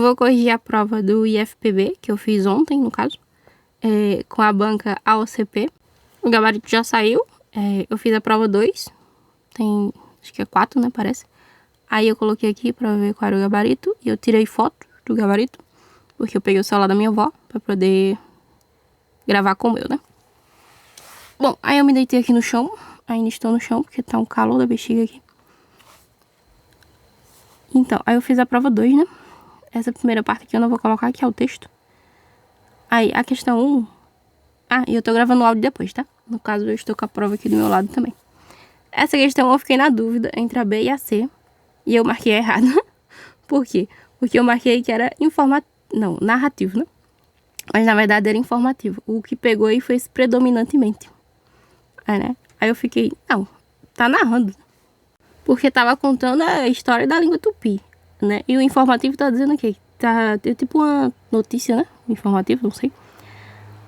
vou corrigir a prova do IFPB, que eu fiz ontem, no caso, com a banca AOCP. O gabarito já saiu, eu fiz a prova 2, tem, acho que é 4, né, parece. Aí eu coloquei aqui pra ver qual era o gabarito, e eu tirei foto do gabarito, porque eu peguei o celular da minha avó pra poder gravar com o meu, né. Bom, aí eu me deitei aqui no chão, ainda estou no chão, porque tá um calor da bexiga aqui. Então, aí eu fiz a prova 2, né. Essa primeira parte aqui eu não vou colocar, que é o texto. Aí, a questão 1... e eu tô gravando o áudio depois, tá? No caso, eu estou com a prova aqui do meu lado também. Essa questão eu fiquei na dúvida entre a B e a C. E eu marquei errado. Por quê? Porque eu marquei que era narrativo, né? Mas na verdade era informativo. O que pegou aí foi esse predominantemente. Né? Aí eu fiquei, não, tá narrando. Porque tava contando a história da língua tupi, né? E o informativo tá dizendo o quê? Tá tipo uma notícia, né? Informativo, não sei.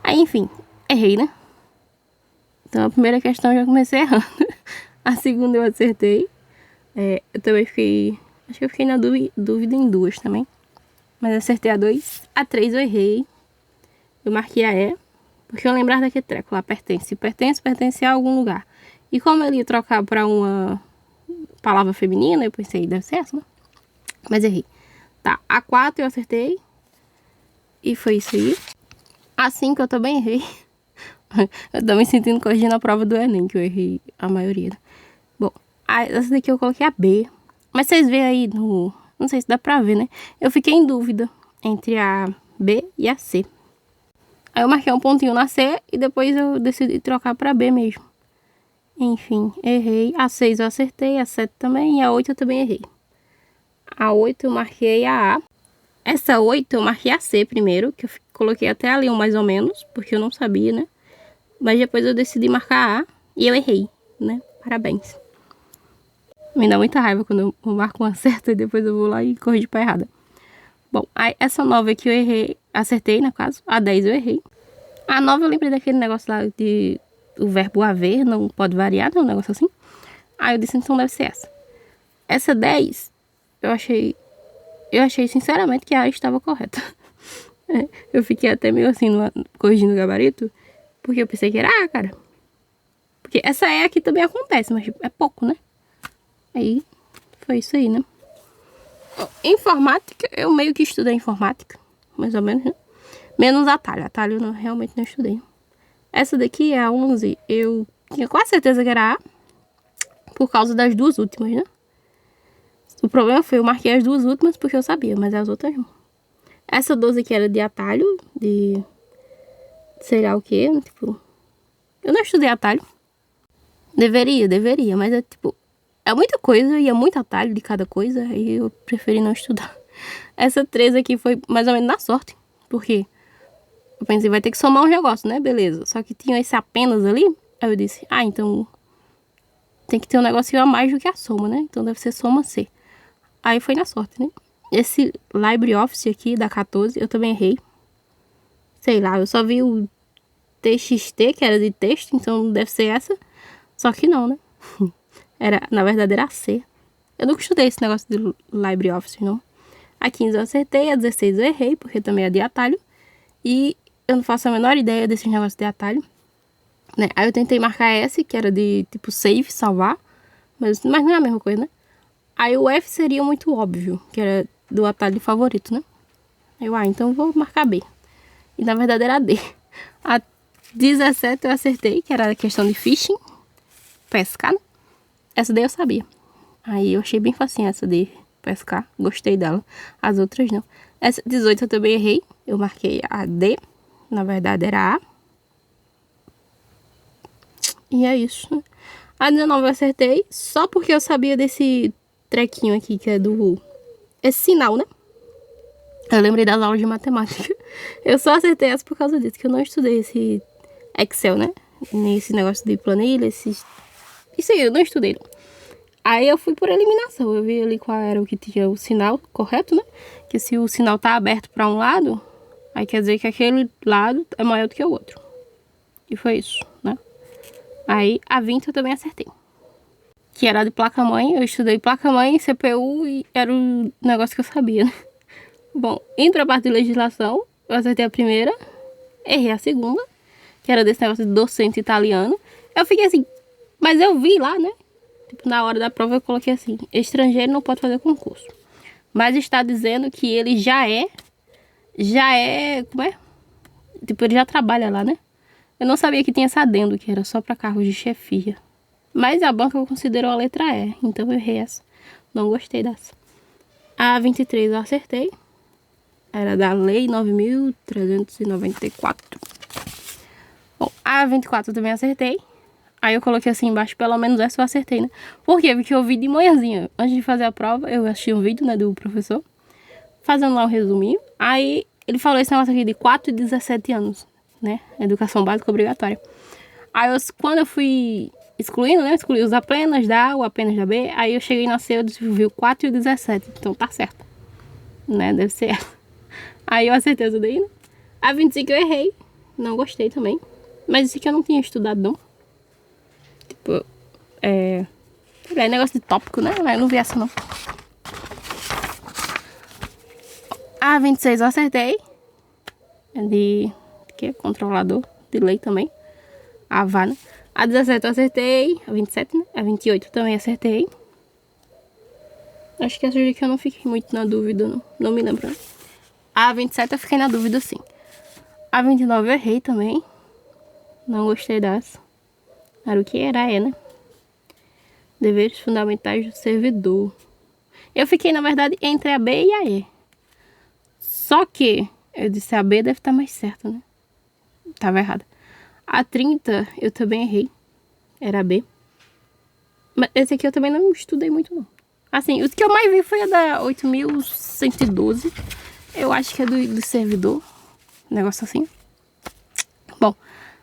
Aí, enfim, errei, né? Então a primeira questão eu já comecei errando. A segunda eu acertei. Eu também fiquei... Acho que eu fiquei na dúvida em 2 também. Mas acertei a 2. A 3 eu errei. Eu marquei a E. Porque eu lembrar daquele treco lá, pertence. Pertence a algum lugar. E como ele ia trocar pra uma palavra feminina, eu pensei, deve ser essa, né? Mas errei. Tá, a 4 eu acertei. E foi isso aí. A 5 eu também errei. Eu tô me sentindo corrigindo a prova do Enem, que eu errei a maioria. Bom, essa daqui eu coloquei a B. Mas vocês veem aí no... Não sei se dá pra ver, né? Eu fiquei em dúvida entre a B e a C. Aí eu marquei um pontinho na C e depois eu decidi trocar pra B mesmo. Enfim, errei. A 6 eu acertei, a 7 também e a 8 eu também errei. A 8 eu marquei a A. Essa 8 eu marquei a C primeiro, que eu coloquei até ali um mais ou menos, porque eu não sabia, né? Mas depois eu decidi marcar A e eu errei, né? Parabéns. Me dá muita raiva quando eu marco uma certa e depois eu vou lá e corrijo pra errada. Bom, aí essa 9 aqui eu errei, acertei no caso, a 10 eu errei. A 9 eu lembrei daquele negócio lá de o verbo haver, não pode variar, né? Um negócio assim. Aí eu disse, então deve ser essa. Essa 10, eu achei sinceramente que a A estava correta. Eu fiquei até meio assim, corrigindo o gabarito, porque eu pensei que era A, cara. Porque essa E aqui também acontece, mas é pouco, né? Aí, foi isso aí, né? Informática, eu meio que estudei informática, mais ou menos, né? Menos atalho. Atalho eu realmente não estudei. Essa daqui é a 11, eu tinha quase certeza que era A, por causa das 2 últimas, né? O problema foi eu marquei as 2 últimas porque eu sabia, mas as outras não. Essa 12 aqui era de atalho, de sei lá o que, tipo... Eu não estudei atalho. Deveria, mas é tipo... É muita coisa e é muito atalho de cada coisa, e eu preferi não estudar. Essa 13 aqui foi mais ou menos na sorte, porque eu pensei, vai ter que somar um negócio, né? Beleza. Só que tinha esse apenas ali, aí eu disse, então tem que ter um negocinho a mais do que a soma, né? Então deve ser soma C. Aí foi na sorte, né? Esse LibreOffice aqui da 14, eu também errei. Sei lá, eu só vi o TXT, que era de texto, então deve ser essa. Só que não, né? Na verdade era a C. Eu nunca estudei esse negócio de LibreOffice, não. A 15 eu acertei, a 16 eu errei, porque também é de atalho. E eu não faço a menor ideia desses negócios de atalho, né? Aí eu tentei marcar S, que era de tipo save, salvar. Mas não é a mesma coisa, né? Aí o F seria muito óbvio, que era do atalho favorito, né? Aí eu, então eu vou marcar B. E na verdade era D. A 17 eu acertei, que era a questão de fishing, pescar, né? Essa daí eu sabia. Aí eu achei bem facinho essa de pescar, gostei dela. As outras não. Essa 18 eu também errei, eu marquei a D, na verdade era A. E é isso, né? A 19 eu acertei, só porque eu sabia desse trequinho aqui, que é do... Esse sinal, né? Eu lembrei das aulas de matemática. Eu só acertei essa por causa disso, que eu não estudei esse Excel, né? Nem esse negócio de planilha, Isso aí, eu não estudei, não. Aí eu fui por eliminação, eu vi ali qual era o que tinha o sinal correto, né? Que se o sinal tá aberto para um lado, aí quer dizer que aquele lado é maior do que o outro. E foi isso, né? Aí a 20 eu também acertei. Que era de placa-mãe, eu estudei placa-mãe, CPU e era o negócio que eu sabia, né? Bom, indo pra parte de legislação, eu acertei a primeira, errei a segunda, que era desse negócio de docente italiano. Eu fiquei assim, mas eu vi lá, né? Tipo, na hora da prova eu coloquei assim, estrangeiro não pode fazer concurso. Mas está dizendo que ele já é, como é? Tipo, ele já trabalha lá, né? Eu não sabia que tinha esse adendo, que era só pra cargos de chefia. Mas a banca considerou a letra E, então eu errei essa. Não gostei dessa. A 23 eu acertei. Era da Lei 9.394. Bom, a 24 eu também acertei. Aí eu coloquei assim embaixo, pelo menos essa eu acertei, né? Por quê? Porque eu vi de manhãzinha, antes de fazer a prova, eu assisti um vídeo, né, do professor, fazendo lá um resuminho. Aí ele falou esse negócio aqui de 4 e 17 anos, né? Educação básica obrigatória. Aí quando eu fui excluindo, né? Excluí os apenas da A, o apenas da B. Aí eu cheguei na C, eu vi o 4 e o 17. Então tá certo, né? Deve ser essa. Aí eu acertei essa daí, né? A 25 eu errei. Não gostei também. Mas isso aqui eu não tinha estudado, não. Tipo, é negócio de tópico, né? Eu não vi essa, não. A 26 eu acertei. É de que? Controlador de lei também. A VA, né? A 17 eu acertei. A 27, né? A 28 eu também acertei. Acho que essa aqui eu não fiquei muito na dúvida, não. Não me lembro, né? A 27 eu fiquei na dúvida, sim. A 29 eu errei também. Não gostei dessa. Era o que era, né? Deveres fundamentais do servidor. Eu fiquei, na verdade, entre a B e a E. Só que eu disse a B deve estar mais certa, né? Tava errada. A 30 eu também errei. Era a B. Mas esse aqui eu também não estudei muito, não. Assim, os que eu mais vi foi a da 8.112. Eu acho que é do servidor. Um negócio assim. Bom,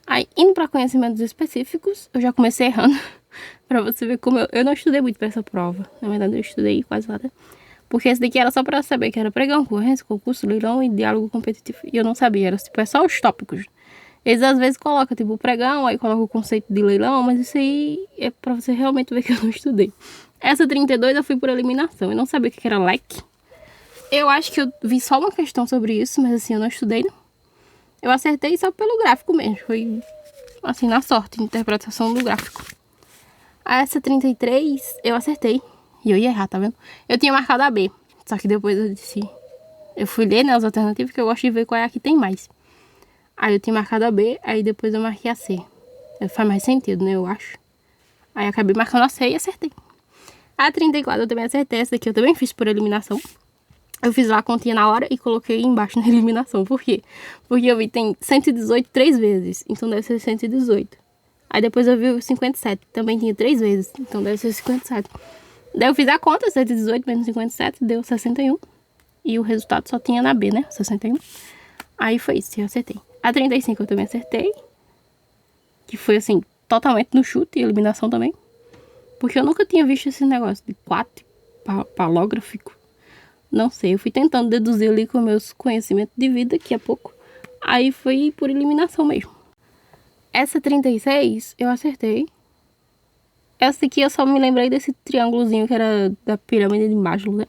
aí indo para conhecimentos específicos, eu já comecei errando. Pra você ver como eu não estudei muito pra essa prova. Na verdade, eu estudei quase nada. Porque esse daqui era só pra saber que era pregão, concorrência, concurso, leilão e diálogo competitivo. E eu não sabia, era tipo, é só os tópicos. Eles às vezes colocam, tipo, o pregão, aí colocam o conceito de leilão, mas isso aí é pra você realmente ver que eu não estudei. Essa 32 eu fui por eliminação. Eu não sabia o que era leque. Eu acho que eu vi só uma questão sobre isso, mas assim, eu não estudei, não. Eu acertei só pelo gráfico mesmo. Foi, assim, na sorte, interpretação do gráfico. Essa 33 eu acertei. E eu ia errar, tá vendo? Eu tinha marcado a B. Só que depois eu disse... Eu fui ler, né, as alternativas, que eu gosto de ver qual é a que tem mais. Aí eu tinha marcado a B, aí depois eu marquei a C. Faz mais sentido, né, eu acho. Aí acabei marcando a C e acertei. A 34 eu também acertei. Essa daqui eu também fiz por eliminação. Eu fiz lá a continha na hora e coloquei embaixo na eliminação. Por quê? Porque eu vi tem 118 3 vezes. Então deve ser 118. Aí depois eu vi o 57. Também tinha 3 vezes. Então deve ser 57. Daí eu fiz a conta. 118 menos 57 deu 61. E o resultado só tinha na B, né? 61. Aí foi isso. Eu acertei. A 35 eu também acertei. Que foi assim, totalmente no chute. E eliminação também. Porque eu nunca tinha visto esse negócio de 4 palógrafo. Não sei, eu fui tentando deduzir ali com meus conhecimentos de vida, daqui a pouco. Aí foi por eliminação mesmo. Essa 36 eu acertei. Essa aqui eu só me lembrei desse triângulozinho que era da pirâmide de Maslow, né?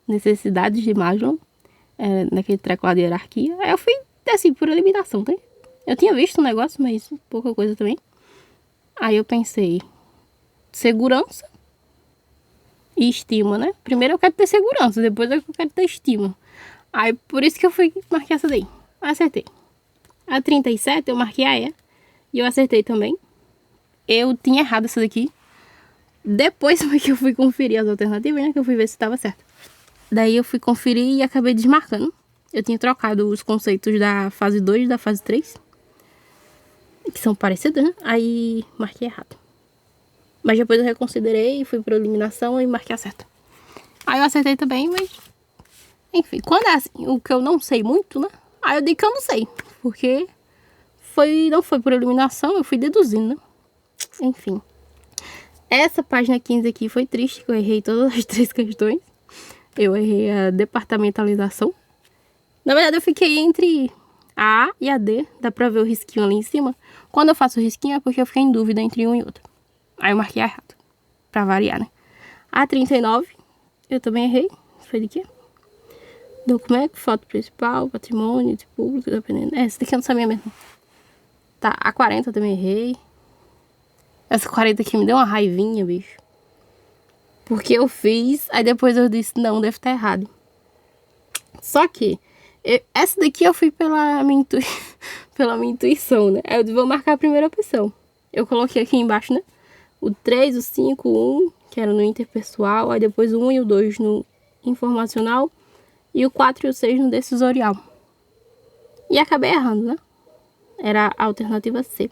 Necessidades de Maslow. Naquele treco lá de hierarquia. Aí eu fui, assim, por eliminação, tá? Eu tinha visto um negócio, mas pouca coisa também. Aí eu pensei, segurança e estima, né? Primeiro eu quero ter segurança, depois eu quero ter estima. Aí por isso que eu fui marcar essa daí. Acertei. A 37 eu marquei a E. E eu acertei também. Eu tinha errado essa daqui. Depois foi que eu fui conferir as alternativas, né? Que eu fui ver se estava certo. Daí eu fui conferir e acabei desmarcando. Eu tinha trocado os conceitos da fase 2 e da fase 3. Que são parecidos, né? Aí marquei errado. Mas depois eu reconsiderei, fui por eliminação e marquei a certa. Aí eu acertei também, mas... Enfim, quando é assim, o que eu não sei muito, né? Aí eu digo que eu não sei. Porque não foi por eliminação, eu fui deduzindo, né? Enfim. Essa página 15 aqui foi triste, que eu errei todas as 3 questões. Eu errei a departamentalização. Na verdade, eu fiquei entre a A e a D. Dá pra ver o risquinho ali em cima. Quando eu faço o risquinho é porque eu fiquei em dúvida entre um e outro. Aí eu marquei errado. Pra variar, né? A 39, eu também errei. Foi de quê? Documento, foto principal, patrimônio, público, dependendo. Essa daqui eu não sabia mesmo. Tá, a 40 eu também errei. Essa 40 aqui me deu uma raivinha, bicho. Porque eu fiz, aí depois eu disse, não, deve estar errado. Só que, essa daqui eu fui pela minha, pela minha intuição, né? Aí eu vou marcar a primeira opção. Eu coloquei aqui embaixo, né? O 3, o 5, o 1, que era no interpessoal. Aí depois o 1 e o 2 no informacional. E o 4 e o 6 no decisorial. E acabei errando, né? Era a alternativa C.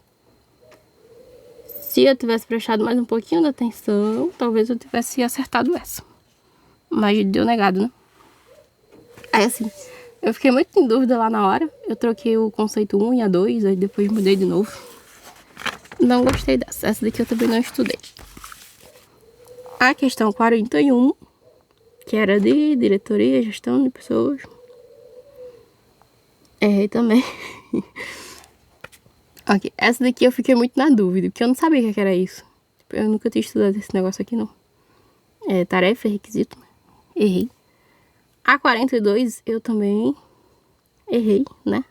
Se eu tivesse prestado mais um pouquinho de atenção, talvez eu tivesse acertado essa. Mas deu negado, né? Aí assim, eu fiquei muito em dúvida lá na hora. Eu troquei o conceito 1 e a 2, aí depois mudei de novo. Não gostei dessa. Essa daqui eu também não estudei. A questão 41, que era de diretoria, gestão de pessoas. Errei também. Ok, essa daqui eu fiquei muito na dúvida, porque eu não sabia o que era isso. Eu nunca tinha estudado esse negócio aqui, não. É tarefa, requisito. Errei. A 42 eu também errei, né?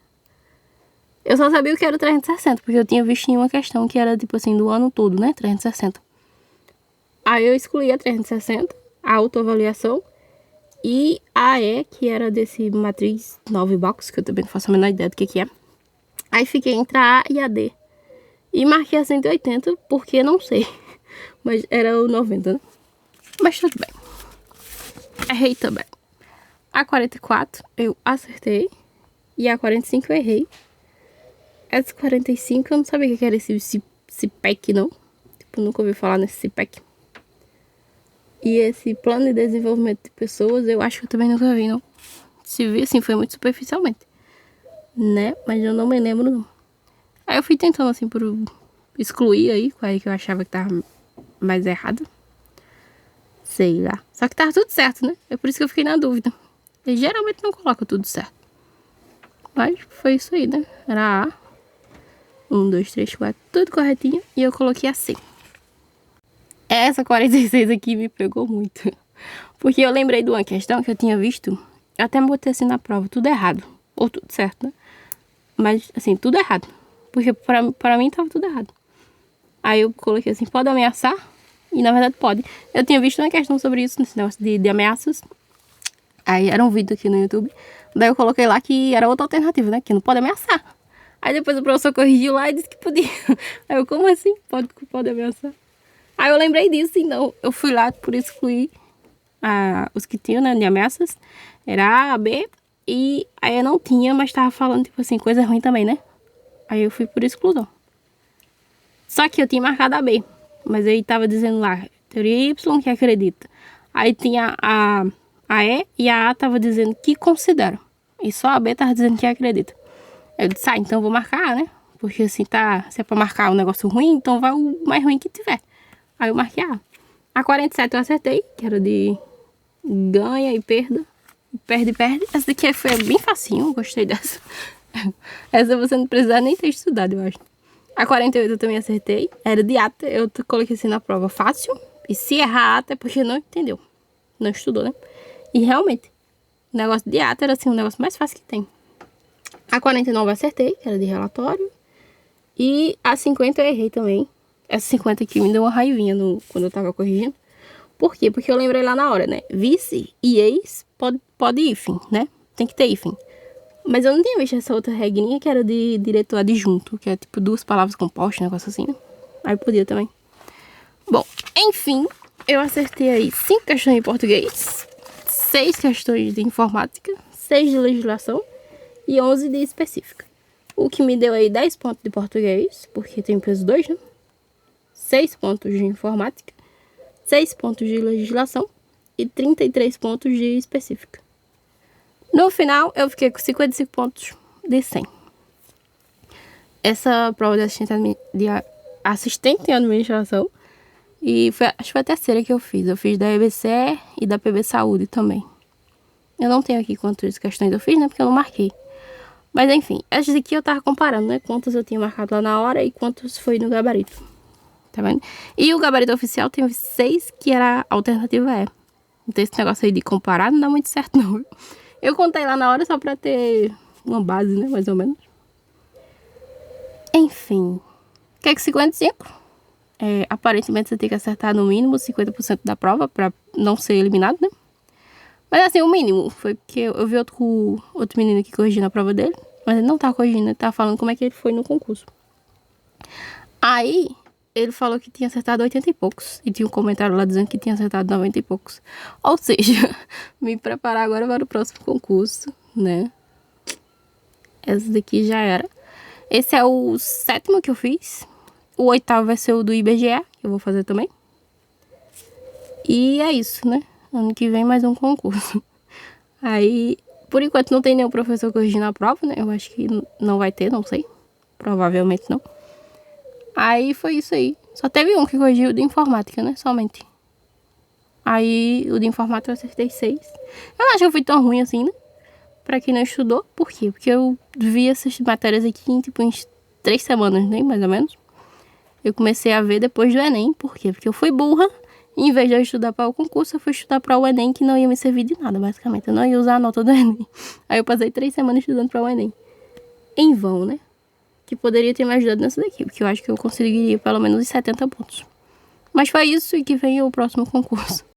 Eu só sabia o que era o 360, porque eu tinha visto em uma questão que era, tipo assim, do ano todo, né? 360. Aí eu excluí a 360, a autoavaliação, e a E, que era desse matriz 9 box, que eu também não faço a menor ideia do que é. Aí fiquei entre a A e a D. E marquei a 180, porque não sei. Mas era o 90, né? Mas tudo bem. Errei também. A 44 eu acertei. E a 45 eu errei. Essa 45 eu não sabia o que era esse CPEC, não. Tipo, nunca ouvi falar nesse CPEC. E esse plano de desenvolvimento de pessoas, eu acho que eu também nunca vi, não. Se vi, assim, foi muito superficialmente. Né? Mas eu não me lembro, não. Aí eu fui tentando, assim, por excluir aí, qual é que eu achava que tava mais errado. Sei lá. Só que tava tudo certo, né? É por isso que eu fiquei na dúvida. Eu geralmente não coloco tudo certo. Mas foi isso aí, né? Era A. 1, 2, 3, 4, tudo corretinho. E eu coloquei a C. Essa 46 aqui me pegou muito. Porque eu lembrei de uma questão que eu tinha visto. Eu até botei assim na prova, tudo errado. Ou tudo certo, né? Mas, assim, tudo errado. Porque pra mim tava tudo errado. Aí eu coloquei assim, pode ameaçar? E na verdade pode. Eu tinha visto uma questão sobre isso, nesse negócio de ameaças. Aí era um vídeo aqui no YouTube. Daí eu coloquei lá que era outra alternativa, né? Que não pode ameaçar. Aí depois o professor corrigiu lá e disse que podia. Aí eu, como assim? Pode ameaçar? Aí eu lembrei disso, então eu fui lá por excluir os que tinham, né, de ameaças. Era A, B, e aí eu não tinha, mas tava falando, tipo assim, coisa ruim também, né? Aí eu fui por exclusão. Só que eu tinha marcado a B, mas aí tava dizendo lá, teoria Y que acredita. Aí tinha a E e a A tava dizendo que considera. E só a B tava dizendo que acredita. Eu disse, então eu vou marcar A, né? Porque assim, se é pra marcar um negócio ruim, então vai o mais ruim que tiver. Aí eu marquei A. A 47 eu acertei, que era de ganha e perda. Perde. Essa daqui foi bem facinho, gostei dessa. Essa você não precisa nem ter estudado, eu acho. A 48 eu também acertei. Era de ata, eu coloquei assim na prova fácil. E se errar ata é porque não entendeu. Não estudou, né? E realmente, o negócio de ata era assim, o negócio mais fácil que tem. A 49 eu acertei, que era de relatório. E a 50 eu errei também. Essa 50 aqui me deu uma raivinha quando eu tava corrigindo. Por quê? Porque eu lembrei lá na hora, né? Vice e ex pode hífen, né? Tem que ter hífen. Mas eu não tinha visto essa outra regrinha que era de diretor adjunto, que é tipo duas palavras compostas, um negócio assim, né? Aí podia também. Bom, enfim, eu acertei aí 5 questões em português, 6 questões de informática, 6 de legislação e 11 de específica. O que me deu aí 10 pontos de português, porque tem peso 2, né? 6 pontos de informática, 6 pontos de legislação e 33 pontos de específica. No final, eu fiquei com 55 pontos de 100. Essa prova de assistente em administração, e acho que foi a terceira que eu fiz. Eu fiz da EBC e da PB Saúde também. Eu não tenho aqui quantas questões eu fiz, né? Porque eu não marquei. Mas enfim, essas aqui eu tava comparando, né? Quantas eu tinha marcado lá na hora e quantos foi no gabarito. Tá vendo? E o gabarito oficial teve 6, que era a alternativa E. Então esse negócio aí de comparar não dá muito certo, não. Eu contei lá na hora só pra ter uma base, né? Mais ou menos. Enfim. Que é que 55? Aparentemente você tem que acertar no mínimo 50% da prova pra não ser eliminado, né? Mas assim, o mínimo foi porque eu vi outro menino aqui corrigindo a prova dele. Mas ele não tava corrigindo, ele tava falando como é que ele foi no concurso. Aí, ele falou que tinha acertado 80 e poucos. E tinha um comentário lá dizendo que tinha acertado 90 e poucos. Ou seja, me preparar agora para o próximo concurso, né? Essa daqui já era. Esse é o 7º que eu fiz. O 8º vai ser o do IBGE, que eu vou fazer também. E é isso, né? Ano que vem mais um concurso. Aí, por enquanto não tem nenhum professor corrigindo a prova, né? Eu acho que não vai ter, não sei. Provavelmente não. Aí foi isso aí. Só teve um que corrigiu o de informática, né? Somente. Aí o de informática eu acertei 6. Eu não acho que eu fui tão ruim assim, né? Pra quem não estudou. Por quê? Porque eu vi essas matérias aqui em tipo uns 3 semanas, né? Mais ou menos. Eu comecei a ver depois do Enem. Por quê? Porque eu fui burra. E em vez de eu estudar para o concurso, eu fui estudar para o Enem, que não ia me servir de nada, basicamente. Eu não ia usar a nota do Enem. Aí eu passei 3 semanas estudando para o Enem. Em vão, né? Que poderia ter me ajudado nessa daqui, porque eu acho que eu conseguiria pelo menos os 70 pontos. Mas foi isso e que vem o próximo concurso.